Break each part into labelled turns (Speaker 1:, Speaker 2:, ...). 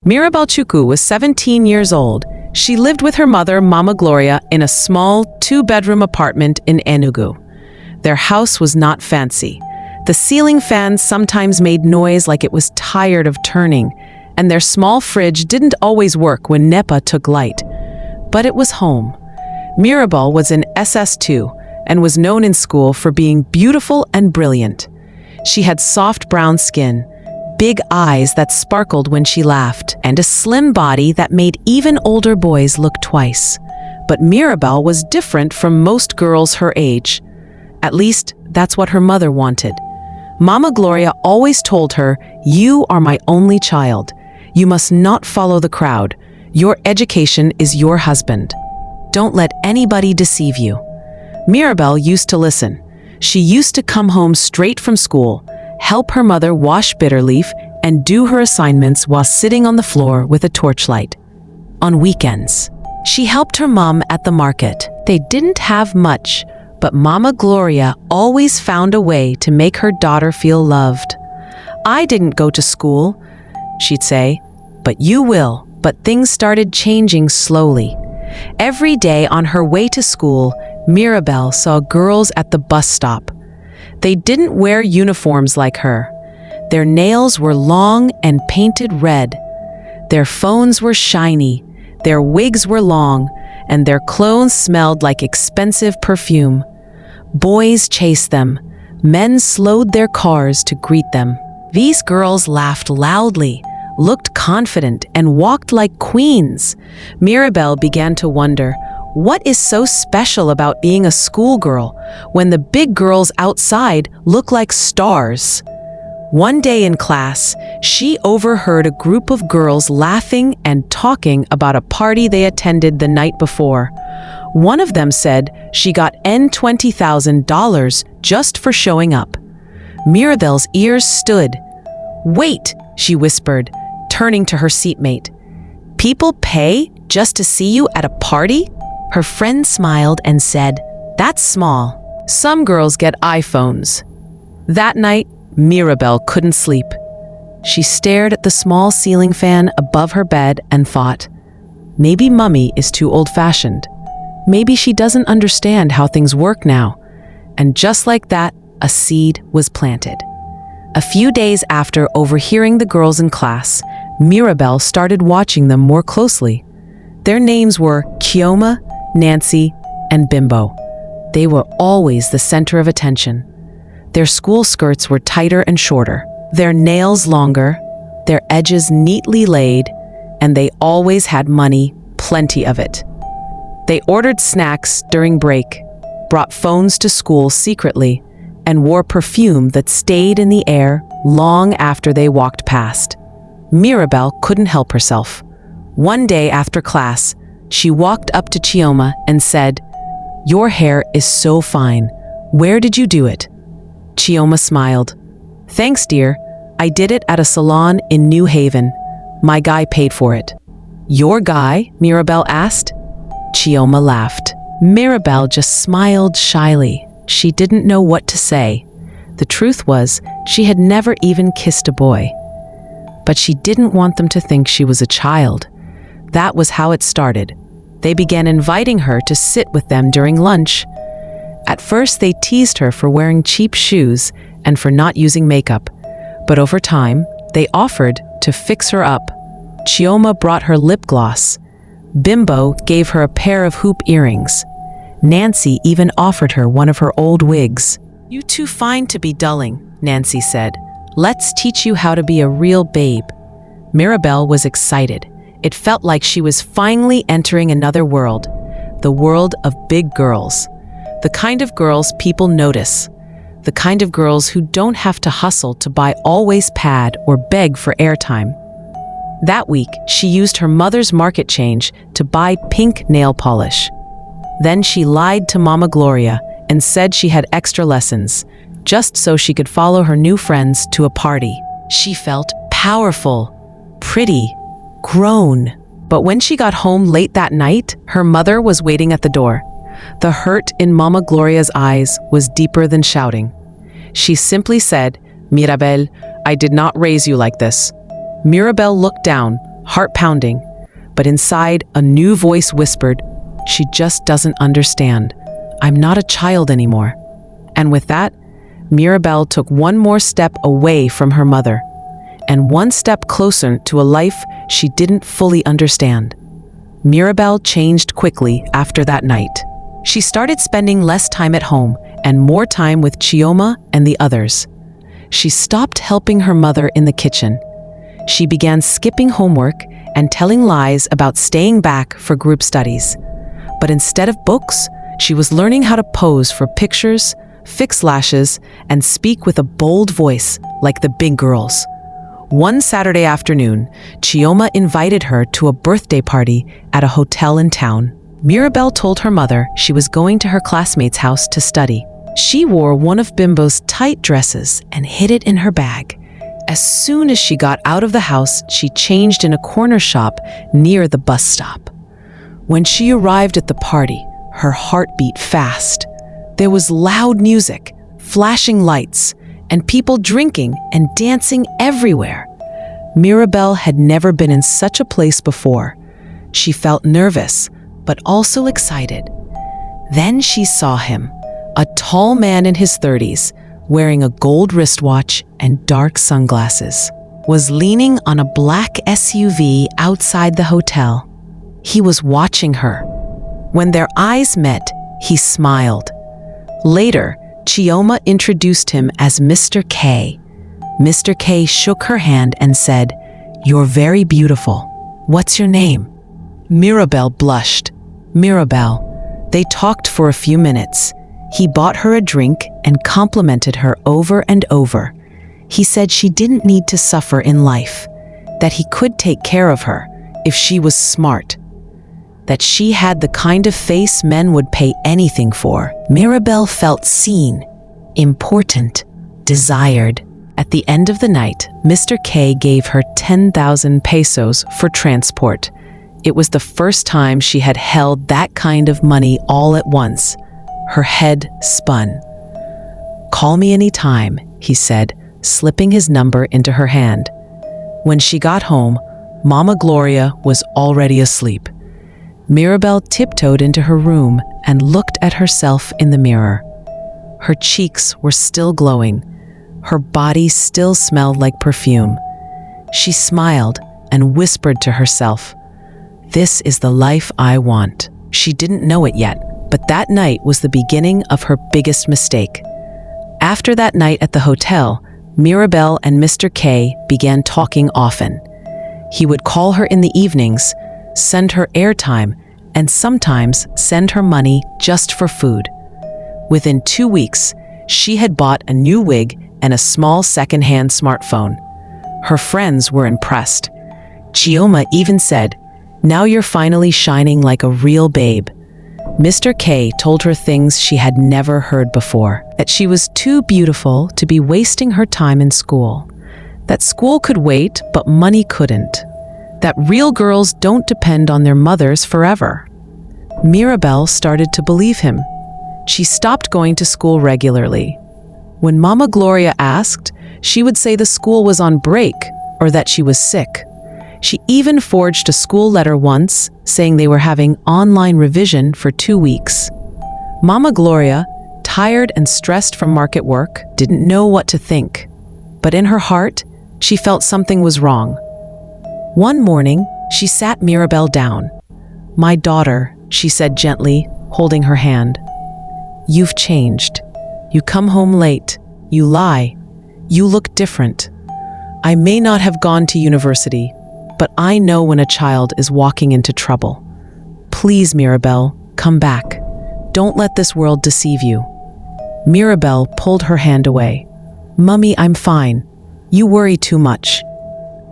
Speaker 1: Mirabel Chuku was 17 years old. She lived with her mother, Mama Gloria, in a small two-bedroom apartment in Enugu. Their house was not fancy. The ceiling fans sometimes made noise like it was tired of turning, and their small fridge didn't always work when NEPA took light. But it was home. Mirabel was in SS2 and was known in school for being beautiful and brilliant. She had soft brown skin, big eyes that sparkled when she laughed, and a slim body that made even older boys look twice. But Mirabel was different from most girls her age. At least, that's what her mother wanted. Mama Gloria always told her, "You are my only child. You must not follow the crowd. Your education is your husband. Don't let anybody deceive you." Mirabel used to listen. She used to come home straight from school, help her mother wash bitter leaf, and do her assignments while sitting on the floor with a torchlight. On weekends, she helped her mom at the market. They didn't have much, but Mama Gloria always found a way to make her daughter feel loved. "I didn't go to school," she'd say, "but you will." But things started changing slowly. Every day on her way to school, Mirabel saw girls at the bus stop. They didn't wear uniforms like her. Their nails were long and painted red. Their phones were shiny, their wigs were long, and their clothes smelled like expensive perfume. Boys chased them. Men slowed their cars to greet them. These girls laughed loudly, looked confident, and walked like queens. Mirabel began to wonder, what is so special about being a schoolgirl when the big girls outside look like stars? One day in class, she overheard a group of girls laughing and talking about a party they attended the night before. One of them said she got $20,000 just for showing up. Mirabel's ears stood. "Wait," she whispered, turning to her seatmate. "People pay just to see you at a party?" Her friend smiled and said, "That's small. Some girls get iPhones." That night, Mirabel couldn't sleep. She stared at the small ceiling fan above her bed and thought, maybe Mummy is too old-fashioned. Maybe she doesn't understand how things work now. And just like that, a seed was planted. A few days after overhearing the girls in class, Mirabel started watching them more closely. Their names were Chioma, Nancy, and Bimbo. They were always the center of attention. Their school skirts were tighter and shorter, their nails longer, their edges neatly laid, and they always had money, plenty of it. They ordered snacks during break, brought phones to school secretly, and wore perfume that stayed in the air long after they walked past. Mirabel couldn't help herself. One day after class, she walked up to Chioma and said, "Your hair is so fine. Where did you do it?" Chioma smiled. "Thanks, dear. I did it at a salon in New Haven. My guy paid for it." "Your guy?" Mirabel asked. Chioma laughed. Mirabel just smiled shyly. She didn't know what to say. The truth was, she had never even kissed a boy. But she didn't want them to think she was a child. That was how it started. They began inviting her to sit with them during lunch. At first, they teased her for wearing cheap shoes and for not using makeup. But over time, they offered to fix her up. Chioma brought her lip gloss. Bimbo gave her a pair of hoop earrings. Nancy even offered her one of her old wigs. "You too fine to be dulling," Nancy said. "Let's teach you how to be a real babe." Mirabel was excited. It felt like she was finally entering another world, the world of big girls. The kind of girls people notice. The kind of girls who don't have to hustle to buy Always pad or beg for airtime. That week, she used her mother's market change to buy pink nail polish. Then she lied to Mama Gloria and said she had extra lessons, just so she could follow her new friends to a party. She felt powerful, pretty, grown. But when she got home late that night, her mother was waiting at the door. The hurt in Mama Gloria's eyes was deeper than shouting. She simply said, "Mirabel, I did not raise you like this." Mirabel looked down, heart pounding. But inside, a new voice whispered, "She just doesn't understand. I'm not a child anymore." And with that, Mirabel took one more step away from her mother, and one step closer to a life she didn't fully understand. Mirabel changed quickly after that night. She started spending less time at home and more time with Chioma and the others. She stopped helping her mother in the kitchen. She began skipping homework and telling lies about staying back for group studies. But instead of books, she was learning how to pose for pictures, fix lashes, and speak with a bold voice like the big girls. One Saturday afternoon, Chioma invited her to a birthday party at a hotel in town. Mirabel told her mother she was going to her classmate's house to study. She wore one of Bimbo's tight dresses and hid it in her bag. As soon as she got out of the house, she changed in a corner shop near the bus stop. When she arrived at the party, her heart beat fast. There was loud music, flashing lights, and people drinking and dancing everywhere. Mirabel had never been in such a place before. She felt nervous, but also excited. Then she saw him, a tall man in his 30s, wearing a gold wristwatch and dark sunglasses, was leaning on a black SUV outside the hotel. He was watching her. When their eyes met, he smiled. Later, Chioma introduced him as Mr. K. Mr. K shook her hand and said, "You're very beautiful. What's your name?" Mirabel blushed. Mirabel. They talked for a few minutes. He bought her a drink and complimented her over and over. He said she didn't need to suffer in life, that he could take care of her if she was smart, that she had the kind of face men would pay anything for. Mirabel felt seen, important, desired. At the end of the night, Mr. K gave her 10,000 pesos for transport. It was the first time she had held that kind of money all at once. Her head spun. "Call me any time," he said, slipping his number into her hand. When she got home, Mama Gloria was already asleep. Mirabel tiptoed into her room and looked at herself in the mirror. Her cheeks were still glowing. Her body still smelled like perfume. She smiled and whispered to herself, "This is the life I want." She didn't know it yet, but that night was the beginning of her biggest mistake. After that night at the hotel, Mirabel and Mr. K began talking often. He would call her in the evenings, send her airtime, and sometimes send her money just for food. Within 2 weeks, she had bought a new wig and a small second-hand smartphone. Her friends were impressed. Chioma even said, "Now you're finally shining like a real babe." Mr. K told her things she had never heard before, that she was too beautiful to be wasting her time in school, that school could wait but money couldn't, that real girls don't depend on their mothers forever. Mirabel started to believe him. She stopped going to school regularly. When Mama Gloria asked, she would say the school was on break or that she was sick. She even forged a school letter once, saying they were having online revision for 2 weeks. Mama Gloria, tired and stressed from market work, didn't know what to think. But in her heart, she felt something was wrong. One morning, she sat Mirabel down. "My daughter," she said gently, holding her hand. "You've changed. You come home late. You lie. You look different. I may not have gone to university, but I know when a child is walking into trouble. Please, Mirabel, come back. Don't let this world deceive you." Mirabel pulled her hand away. "Mummy, I'm fine. You worry too much."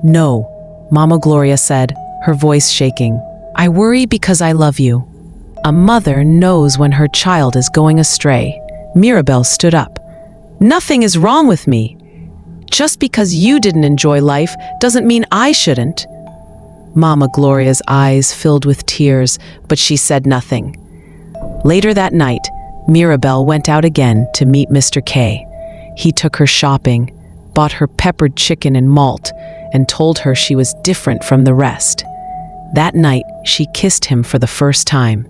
Speaker 1: "No," Mama Gloria said, her voice shaking. "I worry because I love you." A mother knows when her child is going astray. Mirabel stood up. "Nothing is wrong with me. Just because you didn't enjoy life doesn't mean I shouldn't." Mama Gloria's eyes filled with tears, but she said nothing. Later that night, Mirabel went out again to meet Mr. K. He took her shopping, bought her peppered chicken and malt, and told her she was different from the rest. That night, she kissed him for the first time.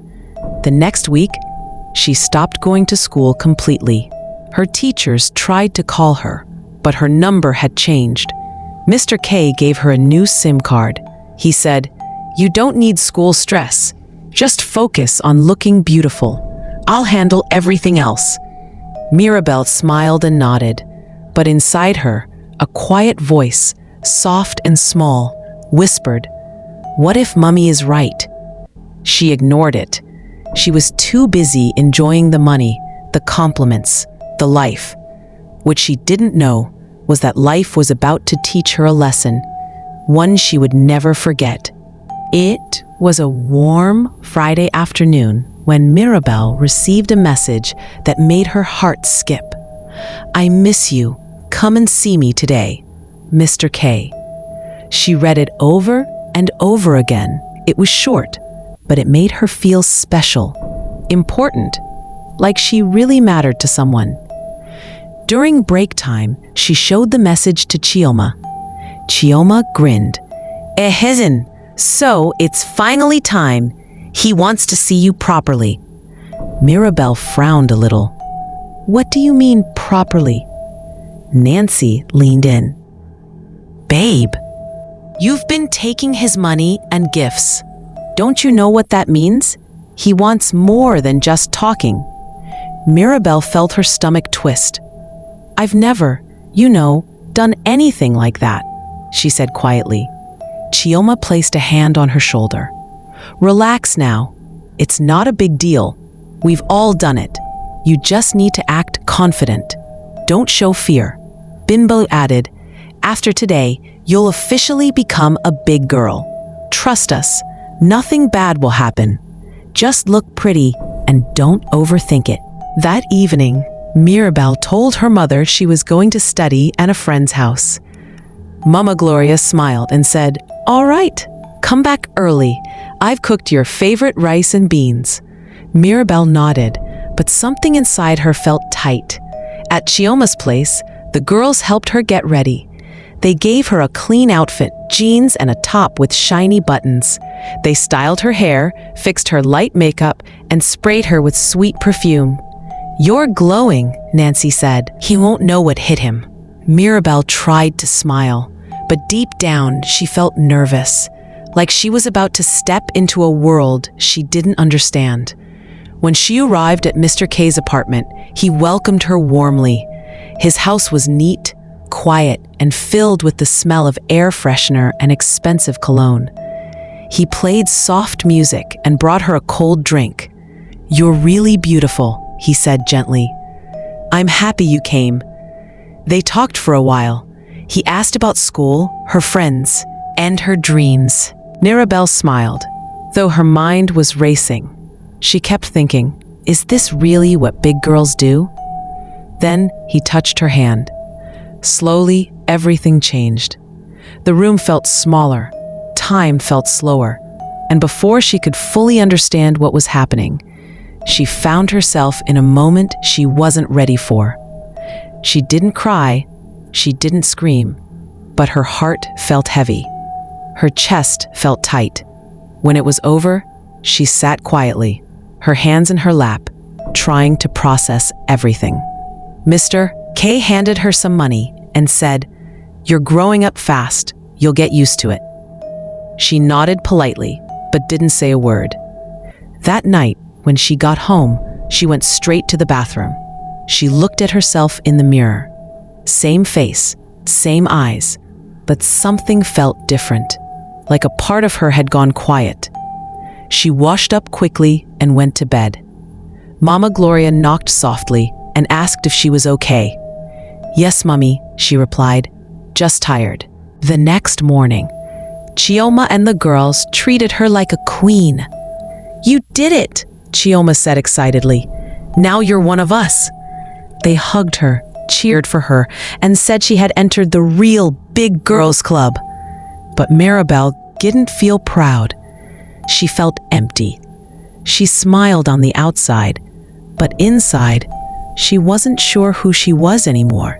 Speaker 1: The next week, she stopped going to school completely. Her teachers tried to call her, but her number had changed. Mr. K gave her a new SIM card. He said, "You don't need school stress. Just focus on looking beautiful. I'll handle everything else." Mirabel smiled and nodded, but inside her, a quiet voice, soft and small, whispered, "What if Mummy is right?" She ignored it. She was too busy enjoying the money, the compliments, the life. What she didn't know was that life was about to teach her a lesson, one she would never forget. It was a warm Friday afternoon when Mirabel received a message that made her heart skip. "I miss you. Come and see me today. Mr. K." She read it over and over again. It was short, but it made her feel special, important, like she really mattered to someone. During break time, she showed the message to Chioma. Chioma grinned. "Ehezen, so it's finally time. He wants to see you properly." Mirabel frowned a little. "What do you mean properly?" Nancy leaned in. "Babe, you've been taking his money and gifts. Don't you know what that means? He wants more than just talking." Mirabel felt her stomach twist. "I've never, done anything like that," she said quietly. Chioma placed a hand on her shoulder. "Relax now. It's not a big deal. We've all done it. You just need to act confident. Don't show fear." Bimbo added, "After today, you'll officially become a big girl. Trust us, nothing bad will happen. Just look pretty and don't overthink it." That evening, Mirabel told her mother she was going to study at a friend's house. Mama Gloria smiled and said, "All right, come back early. I've cooked your favorite rice and beans." Mirabel nodded, but something inside her felt tight. At Chioma's place, the girls helped her get ready. They gave her a clean outfit, jeans and a top with shiny buttons. They styled her hair, fixed her light makeup, and sprayed her with sweet perfume. "You're glowing," Nancy said. "He won't know what hit him." Mirabel tried to smile, but deep down she felt nervous, like she was about to step into a world she didn't understand. When she arrived at Mr. K's apartment, he welcomed her warmly. His house was neat, quiet, and filled with the smell of air freshener and expensive cologne. He played soft music and brought her a cold drink. "You're really beautiful," he said gently. "I'm happy you came." They talked for a while. He asked about school, her friends, and her dreams. Mirabel smiled, though her mind was racing. She kept thinking, is this really what big girls do? Then he touched her hand. Slowly, everything changed. The room felt smaller, time felt slower, and before she could fully understand what was happening, she found herself in a moment she wasn't ready for. She didn't cry, she didn't scream, but her heart felt heavy. Her chest felt tight. When it was over, she sat quietly, her hands in her lap, trying to process everything. Mr. K handed her some money and said, "You're growing up fast, you'll get used to it." She nodded politely, but didn't say a word. That night, when she got home, she went straight to the bathroom. She looked at herself in the mirror. Same face, same eyes, but something felt different, like a part of her had gone quiet. She washed up quickly and went to bed. Mama Gloria knocked softly and asked if she was okay. "Yes, Mummy," she replied, "just tired." The next morning, Chioma and the girls treated her like a queen. "You did it," Chioma said excitedly. "Now you're one of us." They hugged her, cheered for her, and said she had entered the real big girls club. But Mirabel didn't feel proud. She felt empty. She smiled on the outside, but inside, she wasn't sure who she was anymore.